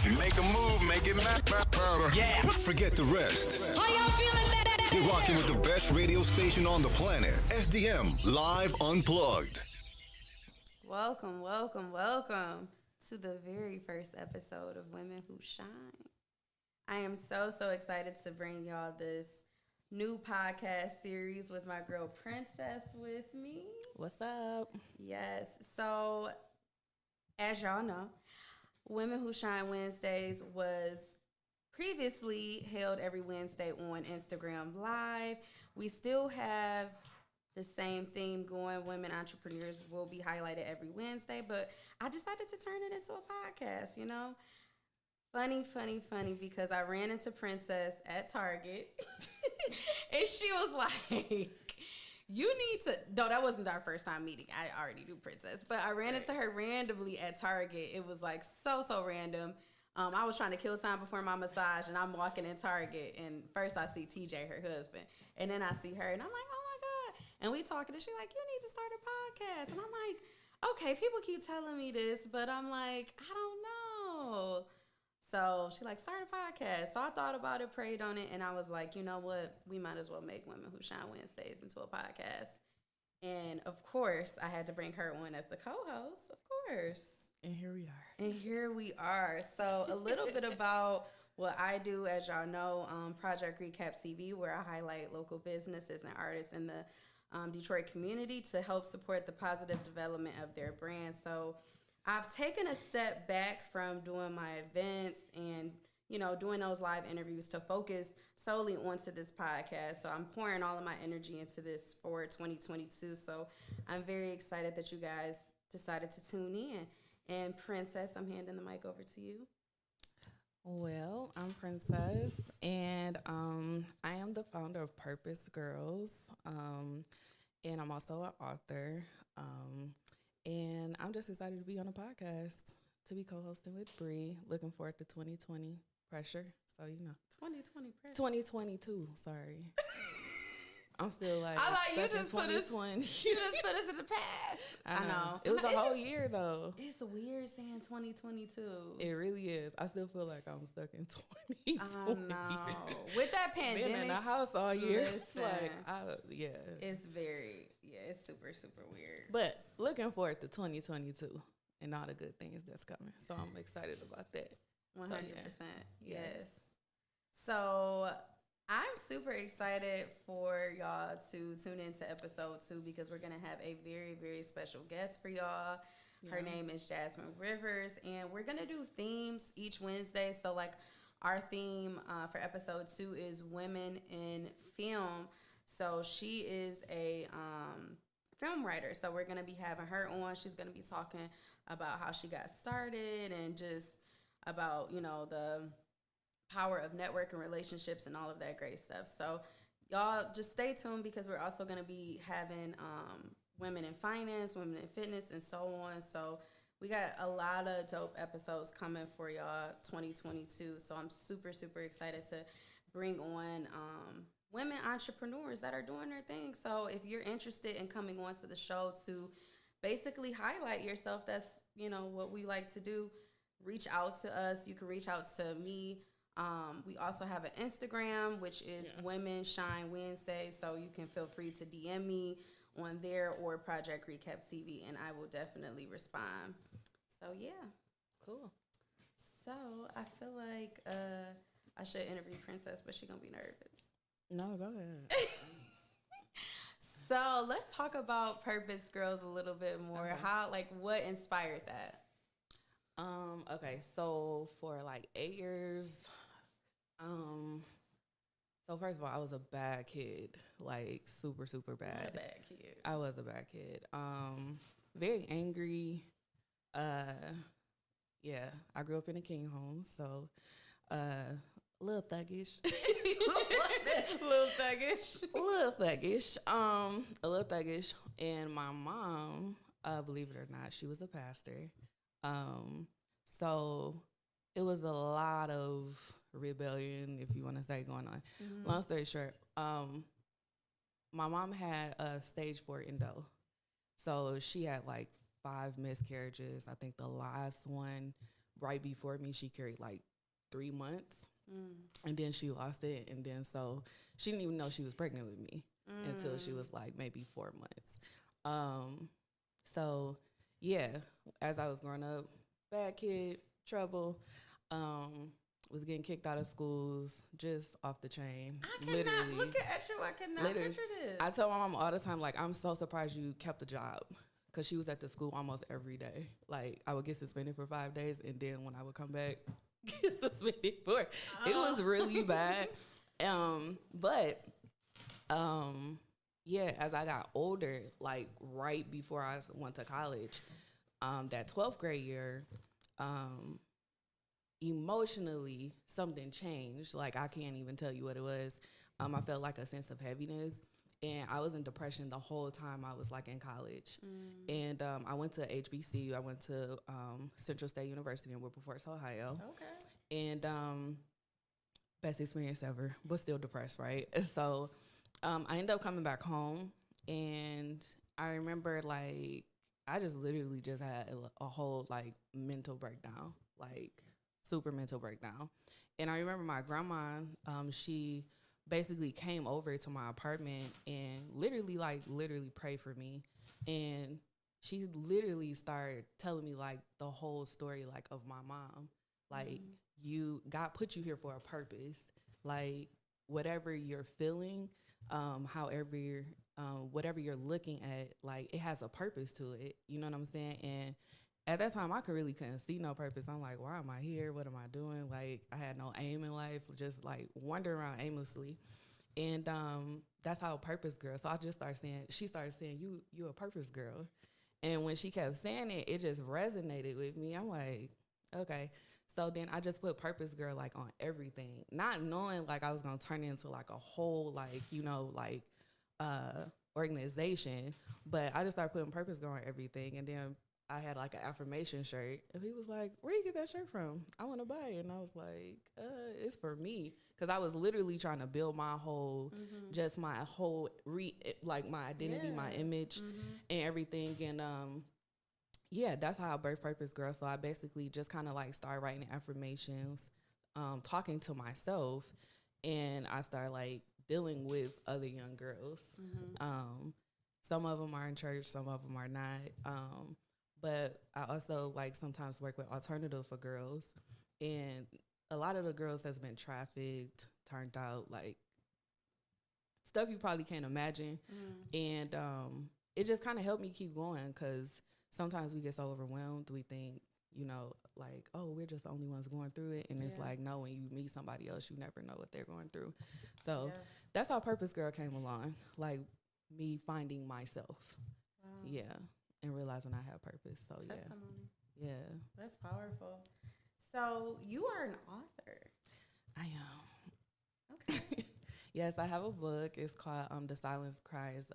Make a move, make it matter. Yeah. Forget the rest. How y'all feeling? You're rocking with the best radio station on the planet. SDM Live Unplugged. Welcome to the very first episode of Women Who Shine. I am so excited to bring y'all this new podcast series with my girl Princess with me. What's up? Yes. So, as y'all know, Women Who Shine Wednesdays was previously held every Wednesday on Instagram Live. We still have the same theme going. Women entrepreneurs will be highlighted every Wednesday, but I decided to turn it into a podcast, you know? Funny, because I ran into Princess at Target and she was like, you need to, no, that wasn't our first time meeting. I already knew Princess, but I ran into her randomly at Target. It was like so random. I was trying to kill time before my massage, and I'm walking in Target, and first I see TJ, her husband, and then I see her, and I'm like, oh my God. And we talking, and she's like, you need to start a podcast. And I'm like, okay, people keep telling me this, but I'm like, I don't know. So she like, start a podcast. So I thought about it, prayed on it, and I was like, you know what? We might as well make Women Who Shine Wednesdays into a podcast. And of course, I had to bring her on as the co-host, of course. And here we are. So a little bit about what I do, as y'all know, Project Recap CV, where I highlight local businesses and artists in the Detroit community to help support the positive development of their brand. So I've taken a step back from doing my events and, you know, doing those live interviews to focus solely onto this podcast. So I'm pouring all of my energy into this for 2022. So I'm very excited that you guys decided to tune in. And Princess, I'm handing the mic over to you. Well, I'm Princess, and I am the founder of Purpose Girls, and I'm also an author, and I'm just excited to be on a podcast, to be co-hosting with Bree. Looking forward to 2020 pressure, so you know. 2020 pressure? 2022, sorry. I'm still like, I like you just put us. 2020. You just put us in the past. I know. It was a whole year though. It's weird saying 2022. It really is. I still feel like I'm stuck in 2020. I know. With that pandemic, been in the house all year. Listen, It's super weird. But looking forward to 2022 and all the good things that's coming. So I'm excited about that. 100%. Yes. So I'm super excited for y'all to tune into episode 2 because we're going to have a very special guest for y'all. Yeah. Her name is Jasmine Rivers, and we're going to do themes each Wednesday. So like our theme for episode 2 is women in film. So she is a film writer. So we're going to be having her on. She's going to be talking about how she got started and just about, you know, the power of networking relationships and all of that great stuff. So y'all just stay tuned because we're also going to be having women in finance, women in fitness, and so on. So we got a lot of dope episodes coming for y'all 2022. So I'm super excited to bring on women entrepreneurs that are doing their thing. So if you're interested in coming on to the show to basically highlight yourself, that's, you know, what we like to do. Reach out to us. You can reach out to me. We also have an Instagram, which is Women Shine Wednesday. So you can feel free to DM me on there or Project Recap TV, and I will definitely respond. So, yeah. Cool. So I feel like I should interview Princess, but she's going to be nervous. No, go ahead. So let's talk about Purpose Girls a little bit more. Okay. How, like, what inspired that? Okay, so for like 8 years, so first of all, I was a bad kid, like super bad. A bad kid. I was a bad kid. Very angry. Yeah, I grew up in a king home, so a little thuggish. A little thuggish. And my mom, believe it or not, she was a pastor. So it was a lot of rebellion, if you want to say, going on. Mm-hmm. Long story short, my mom had a stage 4 endo. So she had like 5 miscarriages. I think the last one right before me, she carried like 3 months. And then she lost it. And then so she didn't even know she was pregnant with me until she was like maybe 4 months. So yeah, as I was growing up, bad kid, trouble, was getting kicked out of schools, just off the chain. I cannot look at you. I cannot picture this. I tell my mom all the time, like, I'm so surprised you kept the job. Because she was at the school almost every day. Like, I would get suspended for 5 days, and then when I would come back, get suspended for it. It was really bad. Yeah, as I got older, like, right before I went to college, that 12th grade year, emotionally, something changed. Like, I can't even tell you what it was. I felt like a sense of heaviness. And I was in depression the whole time I was like in college. And I went to HBCU. I went to Central State University in Wilberforce, Ohio. Okay. And best experience ever, but still depressed, right? So I ended up coming back home. And I remember like, I just literally just had a whole like mental breakdown, like super mental breakdown. And I remember my grandma, she basically came over to my apartment and literally prayed for me. And she literally started telling me like the whole story like of my mom. Like God put you here for a purpose. Like whatever you're feeling, however, whatever you're looking at, like it has a purpose to it. You know what I'm saying? And at that time, I couldn't see no purpose. I'm like, why am I here? What am I doing? Like, I had no aim in life, just like wandering around aimlessly. And that's how purpose girl. So I just she started saying, you a purpose girl. And when she kept saying it, it just resonated with me. I'm like, okay. So then I just put purpose girl like on everything, not knowing like I was going to turn it into like a whole, like, you know, like organization. But I just started putting purpose girl on everything. And then I had like an affirmation shirt, and he was like, where you get that shirt from? I want to buy it. And I was like, it's for me. Because I was literally trying to build my whole, just my whole, like my identity, my image and everything. And yeah, that's how I birthed Purpose Girl. So I basically just kind of like started writing affirmations, talking to myself, and I started like dealing with other young girls. Some of them are in church, some of them are not. But I also like sometimes work with Alternative for Girls, and a lot of the girls that's been trafficked turned out like stuff you probably can't imagine. And it just kind of helped me keep going, because sometimes we get so overwhelmed. We think, you know, like, oh, we're just the only ones going through it. And it's like, no, when you meet somebody else, you never know what they're going through. So that's how Purpose Girl came along, like me finding myself. Yeah. And realizing I have purpose. So Testimony. Yeah. That's powerful. So you are an author. I am. Okay. Yes, I have a book. It's called The Silent Cries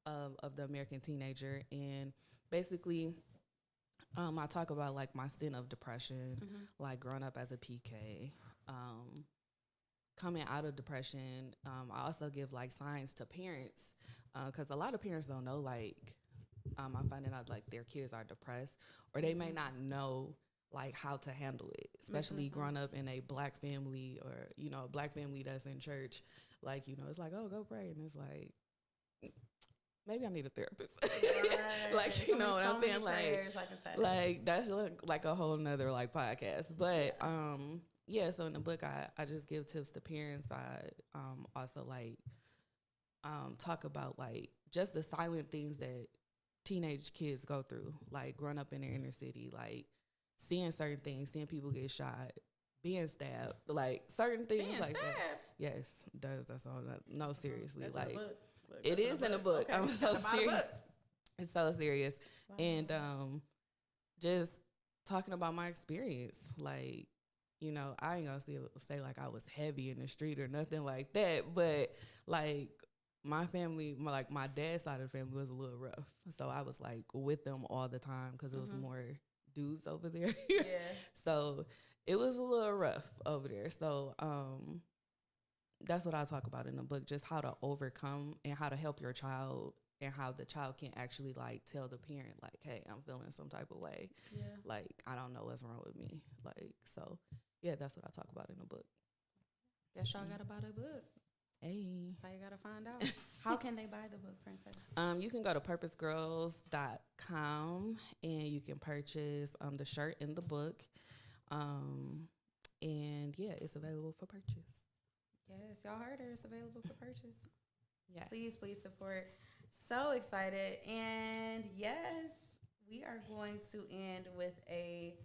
of the American Teenager. And basically, I talk about like my stint of depression, like growing up as a PK, coming out of depression. I also give like signs to parents, because a lot of parents don't know, like, I'm finding out like their kids are depressed, or they may not know like how to handle it, especially growing up in a Black family, or, you know, a Black family that's in church. Like, you know, it's like, oh, go pray. And it's like, maybe I need a therapist. Right. Like, you know what I'm saying? Like that's like a whole nother like podcast. But yeah, so in the book I just give tips to parents. I also like talk about like just the silent things that teenage kids go through, like growing up in the inner city, like seeing certain things, seeing people get shot, being stabbed, like certain things being like stabbed? That. Yes, that's all. No, seriously, that's like it is in the book. Okay. I'm so serious. It's so serious. Wow. And just talking about my experience, like, you know, I ain't gonna say like I was heavy in the street or nothing like that, but like my family, my dad's side of the family was a little rough. So I was like with them all the time, because it was more dudes over there. Yeah. So it was a little rough over there. So that's what I talk about in the book, just how to overcome and how to help your child and how the child can actually like tell the parent like, hey, I'm feeling some type of way. Yeah. Like, I don't know what's wrong with me. Like, so yeah, that's what I talk about in the book. Guess y'all gotta buy the book. Hey. That's how you gotta find out. How can they buy the book, Princess? You can go to purposegirls.com and you can purchase the shirt in the book. And yeah, it's available for purchase. Yes, y'all heard her. It's available for purchase. Yeah. Please support. So excited. And yes, we are going to end with a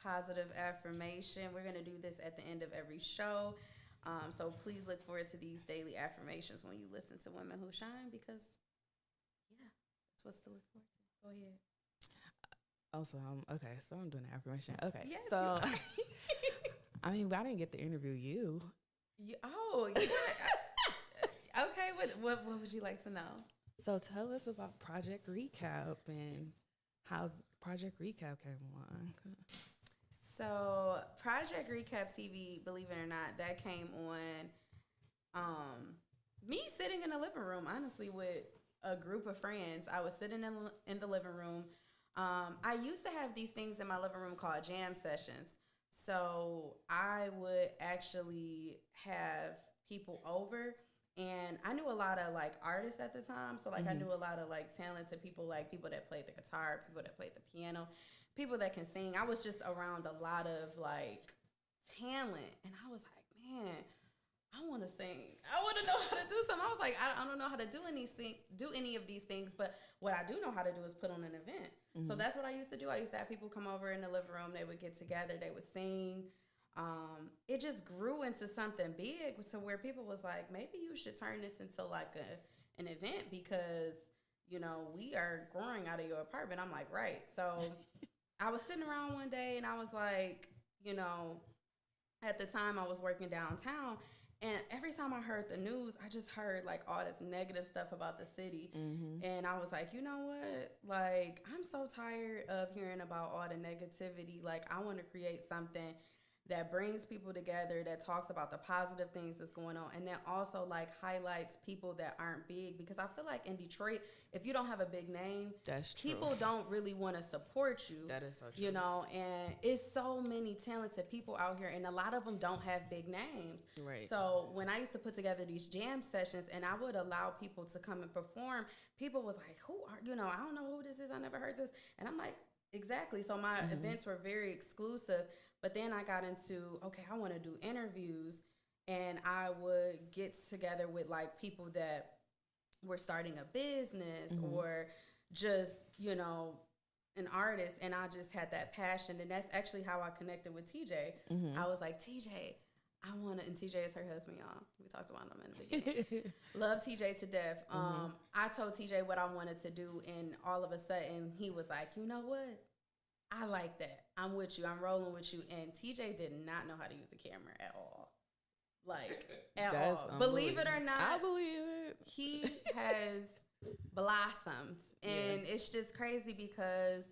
positive affirmation. We're going to do this at the end of every show. So please look forward to these daily affirmations when you listen to Women Who Shine, because, yeah, that's what's to look forward to. Go ahead. Also, okay, so I'm doing an affirmation. Okay, Yes, so I mean, I didn't get to interview you. Okay. What would you like to know? So tell us about Project Recap and how Project Recap came along. So Project Recap TV, believe it or not, that came on me sitting in the living room, honestly, with a group of friends. I was sitting in the living room. I used to have these things in my living room called jam sessions. So I would actually have people over, and I knew a lot of like artists at the time. So like I knew a lot of like talented people, like people that played the guitar, people that played the piano, people that can sing. I was just around a lot of like talent, and I was like, man, I want to sing. I want to know how to do something. I was like, I don't know how to do any of these things, but what I do know how to do is put on an event. So that's what I used to do. I used to have people come over in the living room. They would get together. They would sing. It just grew into something big, to where people was like, maybe you should turn this into like an event, because, you know, we are growing out of your apartment. I'm like, right. So I was sitting around one day, and I was like, you know, at the time I was working downtown, and every time I heard the news, I just heard like all this negative stuff about the city. And I was like, you know what? Like, I'm so tired of hearing about all the negativity. Like, I want to create something that brings people together, that talks about the positive things that's going on, and then also like highlights people that aren't big, because I feel like in Detroit, if you don't have a big name, that's true, people don't really want to support you. That is so true. You know, and it's so many talented people out here, and a lot of them don't have big names. Right. So when I used to put together these jam sessions and I would allow people to come and perform, people was like, who are, you know, I don't know who this is. I never heard this. And I'm like, exactly. So my events were very exclusive. But then I got into, okay, I want to do interviews, and I would get together with like people that were starting a business or just, you know, an artist, and I just had that passion. And that's actually how I connected with TJ. I was like, TJ, I want to, and TJ is her husband, y'all. We talked about him in the beginning. Love TJ to death. I told TJ what I wanted to do, and all of a sudden he was like, you know what? I like that. I'm with you. I'm rolling with you. And TJ did not know how to use the camera at all. Like, at all. Believe it or not. I believe it. He has blossomed. And it's just crazy, because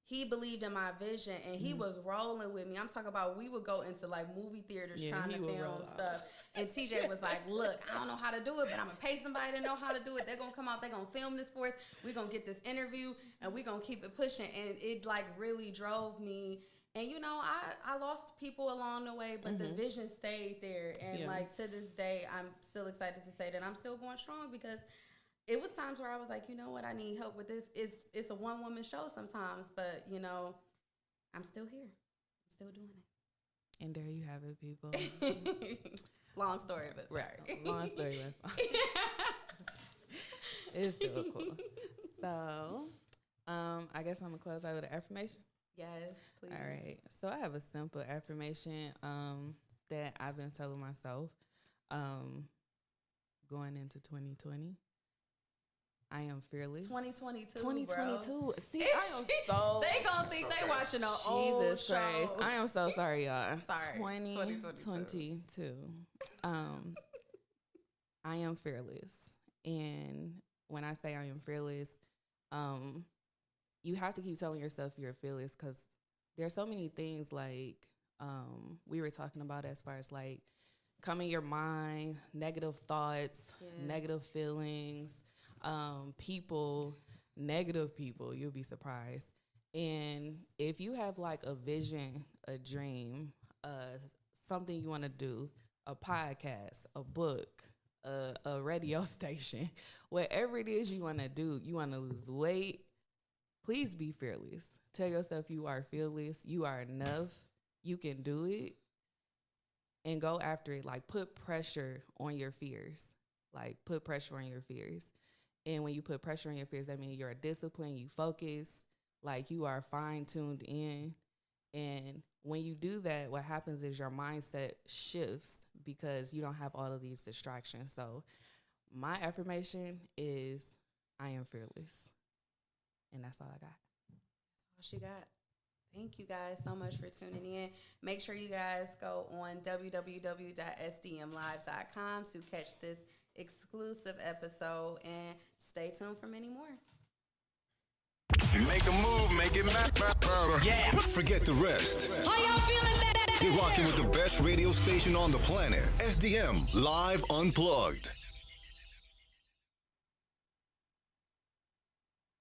he believed in my vision, and he was rolling with me. I'm talking about, we would go into like movie theaters trying to film stuff. And TJ was like, look, I don't know how to do it, but I'm going to pay somebody to know how to do it. They're going to come out, they're going to film this for us. We're going to get this interview, and we're going to keep it pushing. And it like really drove me. And, you know, I lost people along the way, but the vision stayed there. And like to this day, I'm still excited to say that I'm still going strong, because it was times where I was like, you know what, I need help with this. It's a one-woman show sometimes, but, you know, I'm still here. I'm still doing it. And there you have it, people. Long story, but sorry. Right. Long story, but it's still cool. So, I guess I'm going to close out with an affirmation. Yes, please. All right. So I have a simple affirmation that I've been telling myself going into 2020. I am fearless. 2022. 2022. Bro. See, I am so. They gonna think they watching an old Jesus Christ. show. I am so sorry, y'all. Sorry. 2022. I am fearless, and when I say I am fearless, you have to keep telling yourself you're fearless, because there's so many things like we were talking about as far as like come in your mind, negative thoughts, negative feelings. people, negative people. You'll be surprised. And if you have like a vision, a dream, something you want to do, a podcast, a book, a radio station, whatever it is you want to do, you want to lose weight, please be fearless. Tell yourself you are fearless. You are enough. You can do it. And go after it. Like, put pressure on your fears. Like, put pressure on your fears. And when you put pressure on your fears, that means you're disciplined, you focus, like you are fine-tuned in. And when you do that, what happens is your mindset shifts because you don't have all of these distractions. So my affirmation is, I am fearless. And that's all I got. That's all she got. Thank you guys so much for tuning in. Make sure you guys go on www.sdmlive.com to catch this exclusive episode and stay tuned for many more. You make a move, make it matter. Yeah. Forget the rest. Are y'all feeling better? You're rocking with the best radio station on the planet, SDM Live Unplugged.